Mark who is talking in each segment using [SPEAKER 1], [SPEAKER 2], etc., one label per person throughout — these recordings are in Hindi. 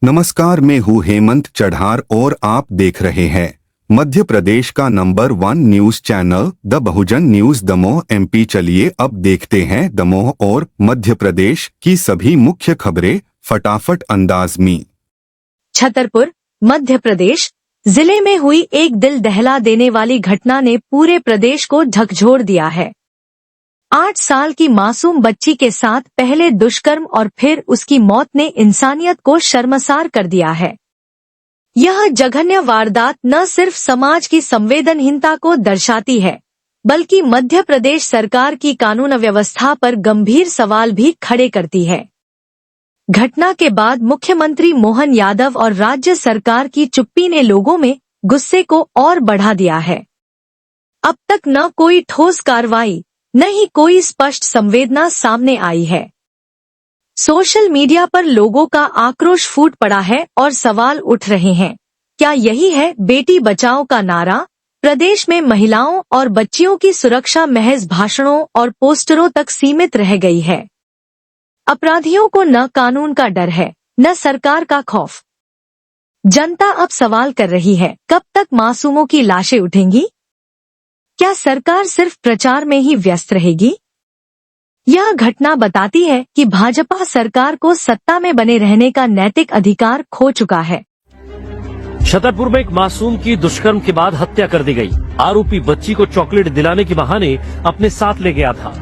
[SPEAKER 1] नमस्कार, मैं हूँ हेमंत चढ़ार और आप देख रहे हैं मध्य प्रदेश का number 1 news channel the Bahujan news Damoh MP। चलिए अब देखते हैं दमोह और मध्य प्रदेश की सभी मुख्य खबरें फटाफट अंदाज में।
[SPEAKER 2] छतरपुर, मध्य प्रदेश जिले में हुई एक दिल दहला देने वाली घटना ने पूरे प्रदेश को झकझोर दिया है। 8 साल की मासूम बच्ची के साथ पहले दुष्कर्म और फिर उसकी मौत ने इंसानियत को शर्मसार कर दिया है। यह जघन्य वारदात न सिर्फ समाज की संवेदनहीनता को दर्शाती है, बल्कि मध्य प्रदेश सरकार की कानून व्यवस्था पर गंभीर सवाल भी खड़े करती है। घटना के बाद मुख्यमंत्री मोहन यादव और राज्य सरकार की चुप्पी ने लोगों में गुस्से को और बढ़ा दिया है। अब तक न कोई ठोस कार्रवाई, न ही कोई स्पष्ट संवेदना सामने आई है। सोशल मीडिया पर लोगों का आक्रोश फूट पड़ा है और सवाल उठ रहे हैं, क्या यही है बेटी बचाओ का नारा? प्रदेश में महिलाओं और बच्चियों की सुरक्षा महज भाषणों और पोस्टरों तक सीमित रह गई है। अपराधियों को न कानून का डर है, न सरकार का खौफ। जनता अब सवाल कर रही है, कब तक मासूमों की लाशें उठेंगी? क्या सरकार सिर्फ प्रचार में ही व्यस्त रहेगी? यह घटना बताती है कि भाजपा सरकार को सत्ता में बने रहने का नैतिक अधिकार खो चुका है।
[SPEAKER 3] छतरपुर में एक मासूम की दुष्कर्म के बाद हत्या कर दी गई। आरोपी बच्ची को चॉकलेट दिलाने के बहाने अपने साथ ले गया था।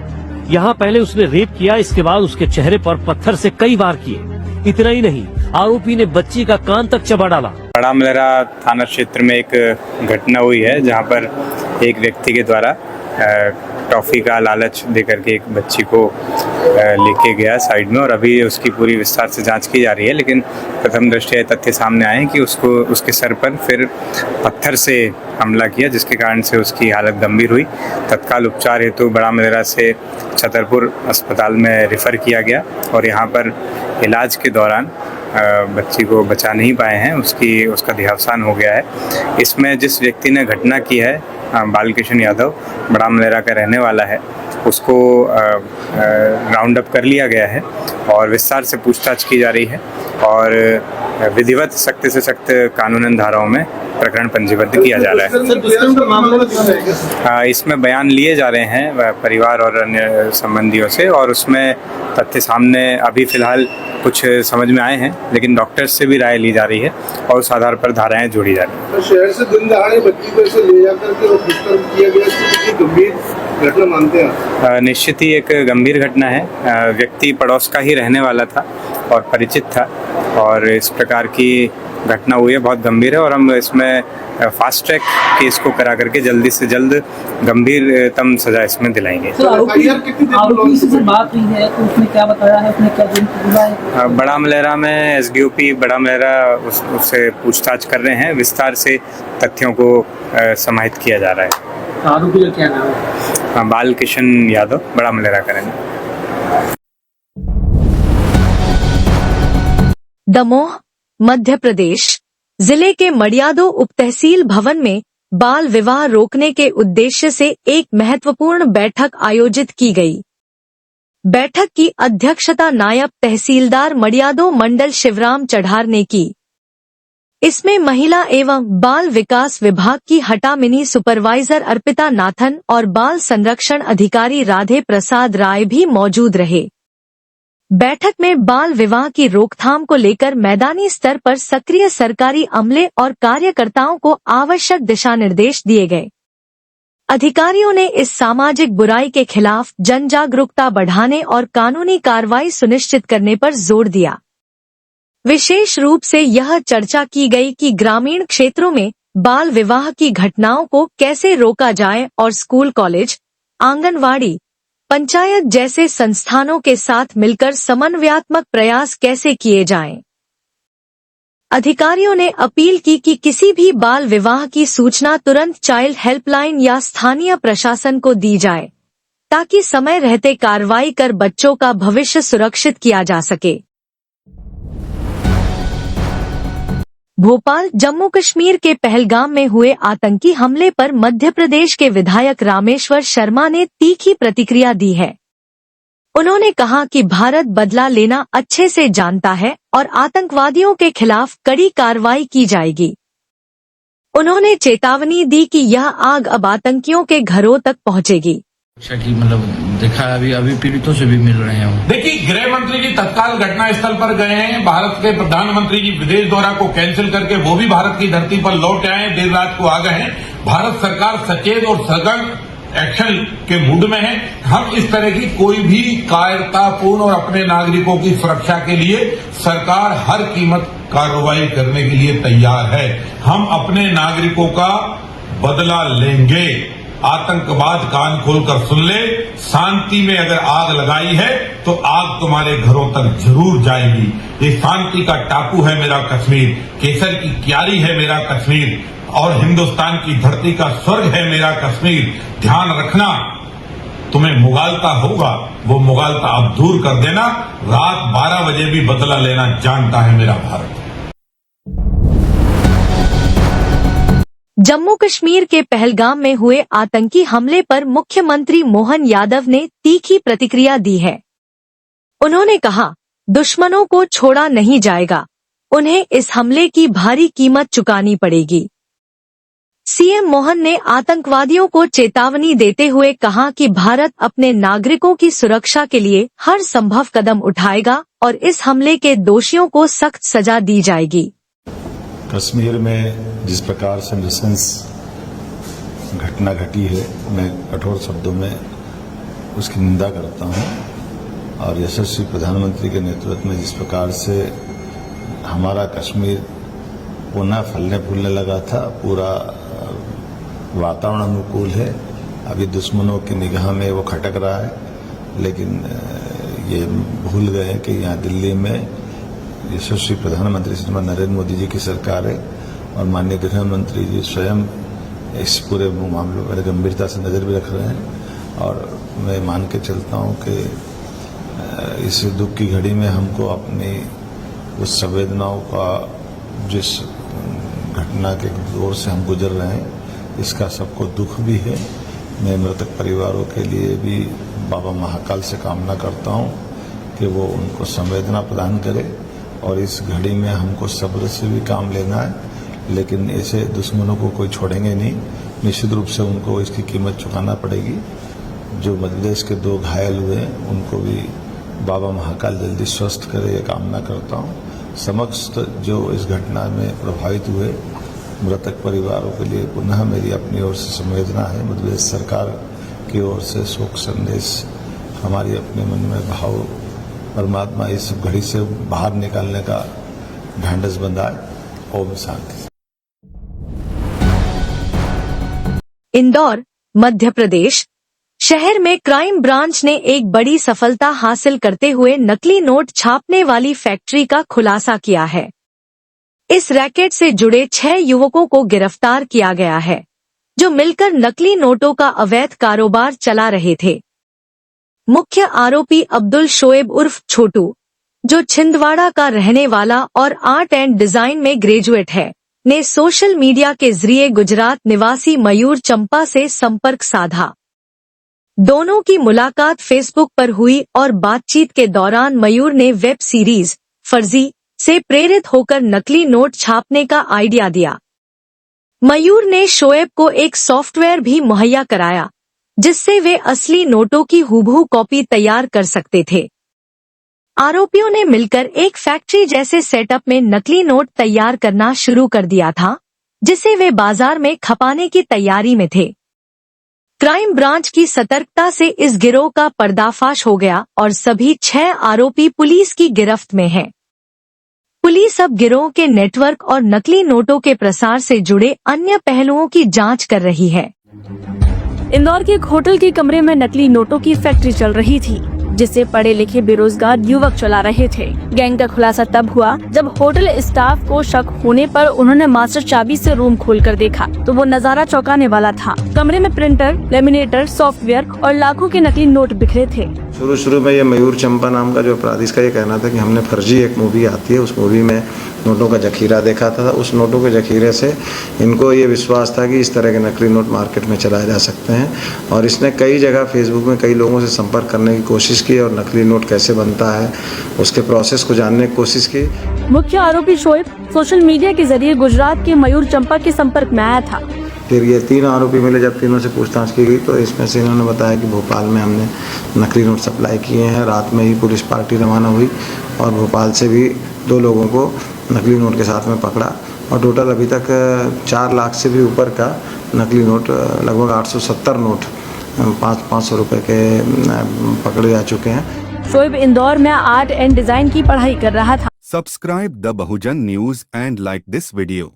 [SPEAKER 3] यहाँ पहले उसने रेप किया, इसके बाद उसके चेहरे पर पत्थर से कई वार किए। इतना ही नहीं, आरोपी ने बच्ची का कान तक चबा डाला।
[SPEAKER 4] बड़ा मलेरा थाना क्षेत्र में एक घटना हुई है, जहाँ पर एक व्यक्ति के द्वारा टॉफी का लालच देकर के एक बच्ची को लेके गया साइड में, और अभी उसकी पूरी विस्तार से जांच की जा रही है। लेकिन प्रथम दृष्टया तथ्य सामने आए हैं कि उसको उसके सर पर फिर पत्थर से हमला किया, जिसके कारण से उसकी हालत गंभीर हुई। तत्काल उपचार हेतु बड़ा मलेरा से छतरपुर अस्पताल में रेफर किया गया, और यहाँ पर इलाज के दौरान बच्ची को बचा नहीं पाए हैं, उसका देहावसान हो गया है। इसमें जिस व्यक्ति ने घटना की है, बालकिशन यादव, बड़ा मलेरा का रहने वाला है, उसको राउंड अप कर लिया गया है और विस्तार से पूछताछ की जा रही है, और विधिवत सख्त से सख्त कानूनन धाराओं में प्रकरण पंजीबद्ध किया जा रहा है। इसमें बयान लिए जा रहे हैं परिवार और अन्य संबंधियों से, और उसमें तथ्य सामने अभी फिलहाल कुछ समझ में आए हैं, लेकिन डॉक्टर्स से भी राय ली जा रही है और उस आधार पर धाराएं जोड़ी जा रही हैं।
[SPEAKER 5] तो शहर से दिन दहाड़े बच्ची को ऐसे ले जाकर के और दुष्कर्म किया गया, इसकी गंभीर घटना मानते हैं?
[SPEAKER 4] निश्चित ही एक गंभीर घटना है। व्यक्ति पड़ोस का ही रहने वाला था और परिचित था, और इस प्रकार की घटना हुई है, बहुत गंभीर है, और हम इसमें फास्ट ट्रैक केस को करा करके जल्दी से जल्द गंभीरतम सजा इसमें दिलाएंगे।
[SPEAKER 6] तो आरोपी से बात हुई है तो उसने क्या बताया है, उसने क्या जुर्म है?
[SPEAKER 4] बड़ा मलेरा में SDOP बड़ा मलेरा उससे पूछताछ कर रहे हैं। विस्तार से तथ्यों को समाहित किया जा रहा है।
[SPEAKER 6] आरोपी का क्या नाम है?
[SPEAKER 4] बालकिशन यादव, बड़ा मलेरा का रहने।
[SPEAKER 2] दमोह, मध्य प्रदेश जिले के मड़ियादो उप तहसील भवन में बाल विवाह रोकने के उद्देश्य से एक महत्वपूर्ण बैठक आयोजित की गई। बैठक की अध्यक्षता नायब तहसीलदार मड़ियादो मंडल शिवराम चढ़ार ने की। इसमें महिला एवं बाल विकास विभाग की हटा मिनी सुपरवाइजर अर्पिता नाथन और बाल संरक्षण अधिकारी राधे प्रसाद राय भी मौजूद रहे। बैठक में बाल विवाह की रोकथाम को लेकर मैदानी स्तर पर सक्रिय सरकारी अमले और कार्यकर्ताओं को आवश्यक दिशा निर्देश दिए गए। अधिकारियों ने इस सामाजिक बुराई के खिलाफ जन जागरूकता बढ़ाने और कानूनी कार्रवाई सुनिश्चित करने पर जोर दिया। विशेष रूप से यह चर्चा की गई कि ग्रामीण क्षेत्रों में बाल विवाह की घटनाओं को कैसे रोका जाए और स्कूल, कॉलेज, आंगनवाड़ी, पंचायत जैसे संस्थानों के साथ मिलकर समन्वयात्मक प्रयास कैसे किए जाएं। अधिकारियों ने अपील की कि किसी भी बाल विवाह की सूचना तुरंत चाइल्ड हेल्पलाइन या स्थानीय प्रशासन को दी जाए, ताकि समय रहते कार्रवाई कर बच्चों का भविष्य सुरक्षित किया जा सके। भोपाल, जम्मू कश्मीर के पहलगाम में हुए आतंकी हमले पर मध्य प्रदेश के विधायक रामेश्वर शर्मा ने तीखी प्रतिक्रिया दी है। उन्होंने कहा कि भारत बदला लेना अच्छे से जानता है और आतंकवादियों के खिलाफ कड़ी कार्रवाई की जाएगी। उन्होंने चेतावनी दी कि यह आग अब आतंकियों के घरों तक पहुंचेगी।
[SPEAKER 7] की मतलब देखा अभी पीड़ितों से भी मिल रहे हैं।
[SPEAKER 8] देखिए, गृह मंत्री जी तत्काल घटना स्थल पर गए हैं। भारत के प्रधानमंत्री जी विदेश दौरा को कैंसिल करके वो भी भारत की धरती पर लौट आए, देर रात को आ गए हैं। भारत सरकार सचेत और सजग एक्शन के मूड में है। हम इस तरह की कोई भी कायरतापूर्ण और अपने नागरिकों की सुरक्षा के लिए सरकार हर कीमत कार्रवाई करने के लिए तैयार है। हम अपने नागरिकों का बदला लेंगे। आतंकवाद कान खोलकर सुन ले, शांति में अगर आग लगाई है तो आग तुम्हारे घरों तक जरूर जाएगी। ये शांति का टापू है मेरा कश्मीर, केसर की क्यारी है मेरा कश्मीर और हिंदुस्तान की धरती का स्वर्ग है मेरा कश्मीर। ध्यान रखना, तुम्हें मुगालता होगा, वो मुगालता अब दूर कर देना। रात 12 बजे भी बदला लेना जानता है मेरा भारत।
[SPEAKER 2] जम्मू कश्मीर के पहलगाम में हुए आतंकी हमले पर मुख्यमंत्री मोहन यादव ने तीखी प्रतिक्रिया दी है। उन्होंने कहा, दुश्मनों को छोड़ा नहीं जाएगा, उन्हें इस हमले की भारी कीमत चुकानी पड़ेगी। सीएम मोहन ने आतंकवादियों को चेतावनी देते हुए कहा कि भारत अपने नागरिकों की सुरक्षा के लिए हर संभव कदम उठाएगा और इस हमले के दोषियों को सख्त सजा दी जाएगी।
[SPEAKER 9] कश्मीर में जिस प्रकार से नृशंस घटना घटी है, मैं कठोर शब्दों में उसकी निंदा करता हूं और यशस्वी प्रधानमंत्री के नेतृत्व में जिस प्रकार से हमारा कश्मीर पुनः फलने फूलने लगा था, पूरा वातावरण अनुकूल है। अभी दुश्मनों की निगाह में वो खटक रहा है, लेकिन ये भूल गए कि यहाँ दिल्ली में यशस्वी प्रधानमंत्री श्रीमान नरेंद्र मोदी जी की सरकार है और माननीय गृह मंत्री जी स्वयं इस पूरे मामले पर गंभीरता से नजर भी रख रहे हैं। और मैं मान के चलता हूं कि इस दुख की घड़ी में हमको अपनी उस संवेदनाओं का, जिस घटना के दौर से हम गुजर रहे हैं, इसका सबको दुख भी है। मैं मृतक परिवारों के लिए भी बाबा महाकाल से कामना करता हूं कि वो उनको संवेदना प्रदान करे और इस घड़ी में हमको सब्र से भी काम लेना है, लेकिन ऐसे दुश्मनों को कोई छोड़ेंगे नहीं। निश्चित रूप से उनको इसकी कीमत चुकाना पड़ेगी। जो मध्य प्रदेश के 2 घायल हुए हैं उनको भी बाबा महाकाल जल्दी स्वस्थ करे, ये कामना करता हूँ। समस्त जो इस घटना में प्रभावित हुए मृतक परिवारों के लिए पुनः मेरी अपनी ओर से संवेदना है। मध्य प्रदेश सरकार की ओर से शोक संदेश हमारी अपने मन में भाव, परमात्मा इस घड़ी से बाहर निकालने का ढांढस बंधाए। ओम शांति।
[SPEAKER 2] इंदौर, मध्य प्रदेश। शहर में क्राइम ब्रांच ने एक बड़ी सफलता हासिल करते हुए नकली नोट छापने वाली फैक्ट्री का खुलासा किया है। इस रैकेट से जुड़े 6 युवकों को गिरफ्तार किया गया है, जो मिलकर नकली नोटों का अवैध कारोबार चला रहे थे। मुख्य आरोपी अब्दुल शोएब उर्फ छोटू, जो छिंदवाड़ा का रहने वाला और आर्ट एंड डिजाइन में ग्रेजुएट है, ने सोशल मीडिया के जरिए गुजरात निवासी मयूर चंपा से संपर्क साधा। दोनों की मुलाकात फेसबुक पर हुई और बातचीत के दौरान मयूर ने वेब सीरीज फर्जी से प्रेरित होकर नकली नोट छापने का आइडिया दिया। मयूर ने शोएब को एक सॉफ्टवेयर भी मुहैया कराया, जिससे वे असली नोटों की हूबहू कॉपी तैयार कर सकते थे। आरोपियों ने मिलकर एक फैक्ट्री जैसे सेटअप में नकली नोट तैयार करना शुरू कर दिया था, जिसे वे बाजार में खपाने की तैयारी में थे। क्राइम ब्रांच की सतर्कता से इस गिरोह का पर्दाफाश हो गया और सभी 6 आरोपी पुलिस की गिरफ्त में हैं। पुलिस अब गिरोह के नेटवर्क और नकली नोटों के प्रसार से जुड़े अन्य पहलुओं की जांच कर रही है।
[SPEAKER 10] इंदौर के एक होटल के कमरे में नकली नोटों की फैक्ट्री चल रही थी, जिसे पढ़े लिखे बेरोजगार युवक चला रहे थे। गैंग का खुलासा तब हुआ जब होटल स्टाफ को शक होने पर उन्होंने मास्टर चाबी से रूम खोलकर देखा तो वो नजारा चौंकाने वाला था। कमरे में प्रिंटर, लेमिनेटर, सॉफ्टवेयर और लाखों के नकली नोट बिखरे थे।
[SPEAKER 11] शुरू में ये मयूर चंपा नाम का जो अपराधी, इसका ये कहना था कि हमने फर्जी एक मूवी आती है, उस मूवी में नोटों का जखीरा देखा था। उस नोटों के जखीरे से इनको ये विश्वास था कि इस तरह के नकली नोट मार्केट में चलाए जा सकते हैं और इसने कई जगह फेसबुक में कई लोगों से संपर्क करने की कोशिश की और नकली नोट कैसे बनता है उसके प्रोसेस को जानने की कोशिश की।
[SPEAKER 10] मुख्य आरोपी शोएब सोशल मीडिया के जरिए गुजरात के मयूर चंपा के संपर्क में आया था।
[SPEAKER 11] फिर ये 3 आरोपी मिले, जब तीनों से पूछताछ की गई तो इसमें से इन्होंने बताया कि भोपाल में हमने नकली नोट सप्लाई किए हैं। रात में ही पुलिस पार्टी रवाना हुई और भोपाल से भी 2 लोगों को नकली नोट के साथ में पकड़ा और टोटल अभी तक 4 लाख से भी ऊपर का नकली नोट, लगभग 870 नोट 500 रुपये के पकड़े जा चुके हैं।
[SPEAKER 10] शोएब इंदौर में आर्ट एंड डिजाइन की पढ़ाई कर रहा था।
[SPEAKER 1] Subscribe the Bahujan news and like this video.